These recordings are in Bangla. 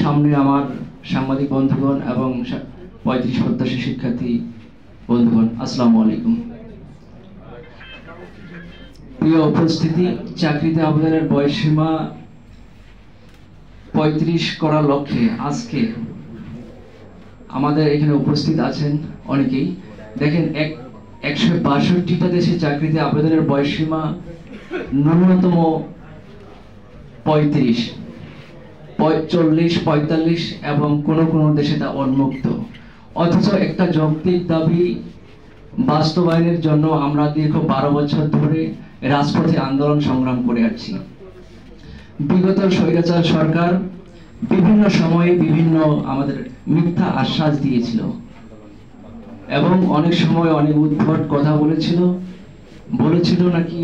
সামনে আমার সাংবাদিক বন্ধুগণ এবং 35 প্রত্যাশী শিক্ষার্থী বন্ধুগণ, আসসালামু আলাইকুম। প্রিয় উপস্থিতি, চাকরিতে আবেদনের বয়সসীমা 35 করার লক্ষ্যে আজকে আমাদের এখানে উপস্থিত আছেন অনেকেই। দেখেন, 162টা দেশে চাকরিতে আবেদনের বয়সসীমা ন্যূনতম 35, 40, 45 এবং কোনো দেশে তা উন্মুক্ত। অথচ একটা যৌক্তিক দাবি বাস্তবায়নের জন্য আমরা দীর্ঘ 12 বছর ধরে রাজপথে আন্দোলন সংগ্রাম করে আসছি। বিগত স্বৈরাচার সরকার বিভিন্ন সময়ে বিভিন্ন আমাদের মিথ্যা আশ্বাস দিয়েছিল এবং অনেক সময় অনেক উদ্ভট কথা বলেছিল নাকি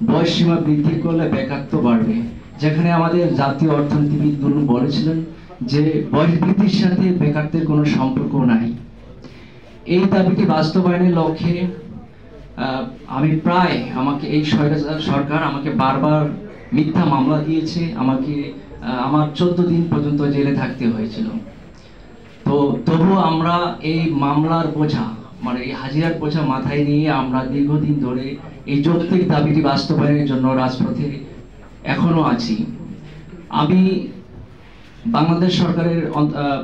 বয়সসীমা বৃদ্ধি করলে বেকারত্ব বাড়বে, যেখানে আমাদের জাতীয় অর্থনীতিবিদগুলো বলেছিলেন যে বয়স বৃদ্ধির সাথে বেকারত্বের কোনো সম্পর্ক নাই। এই দাবিটি বাস্তবায়নের লক্ষ্যে আমাকে এই সরকার আমাকে বারবার মিথ্যা মামলা দিয়েছে। আমার 14 দিন পর্যন্ত জেলে থাকতে হয়েছিল। তো তবুও আমরা এই মামলার বোঝা, মানে এই হাজিরার বোঝা মাথায় নিয়ে আমরা দীর্ঘদিন ধরে এই যৌক্তিক দাবিটি বাস্তবায়নের জন্য রাজপথে এখনো আছি। আমি বাংলাদেশ সরকারের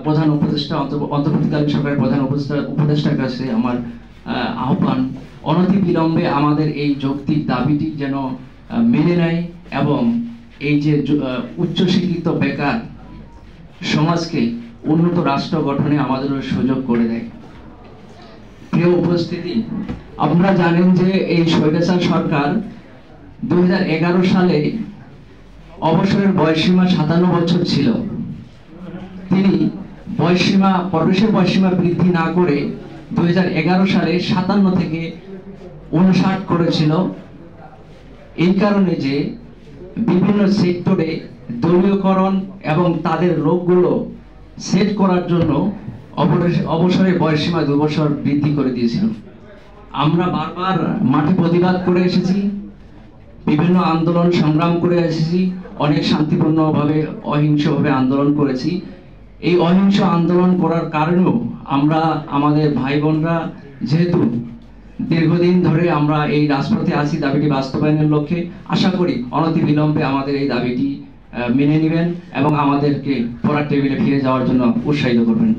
প্রধান উপদেষ্টা, অন্তর্বর্তীকালীন সরকারের প্রধান উপদেষ্টার কাছে আমার আহ্বান, অনতিবিলম্বে আমাদের এই যৌক্তিক দাবিটি যেন মেনে নেয় এবং এই যে উচ্চশিক্ষিত বেকার সমাজকে উন্নত রাষ্ট্র গঠনে আমাদের সুযোগ করে দেয়। প্রিয় উপস্থিতি, আপনারা জানেন যে এই স্বৈরাচার সরকার 2011 সালে অবসরের বয়সসীমা 57 বছর ছিল। তিনি প্রবেশের বয়সসীমা বৃদ্ধি না করে 2011 সালে 57 থেকে 59 করেছিল। এই কারণে যে বিভিন্ন সেক্টরে দলীয়করণ এবং তাদের লোকগুলো সেট করার জন্য অবসরের বয়সসীমা 2 বছর বৃদ্ধি করে দিয়েছিল। আমরা বারবার মাঠে প্রতিবাদ করে এসেছি, বিভিন্ন আন্দোলন সংগ্রাম করে এসেছি, অনেক শান্তিপূর্ণভাবে অহিংসভাবে আন্দোলন করেছি। এই অহিংস আন্দোলন করার কারণেও আমাদের ভাই বোনরা যেহেতু দীর্ঘদিন ধরে আমরা এই রাজপথে আছি দাবিটি বাস্তবায়নের লক্ষ্যে, আশা করি অনতিবিলম্বে আমাদের এই দাবিটি মেনে নেবেন এবং আমাদেরকে পড়ার টেবিলে ফিরে যাওয়ার জন্য উৎসাহিত করবেন।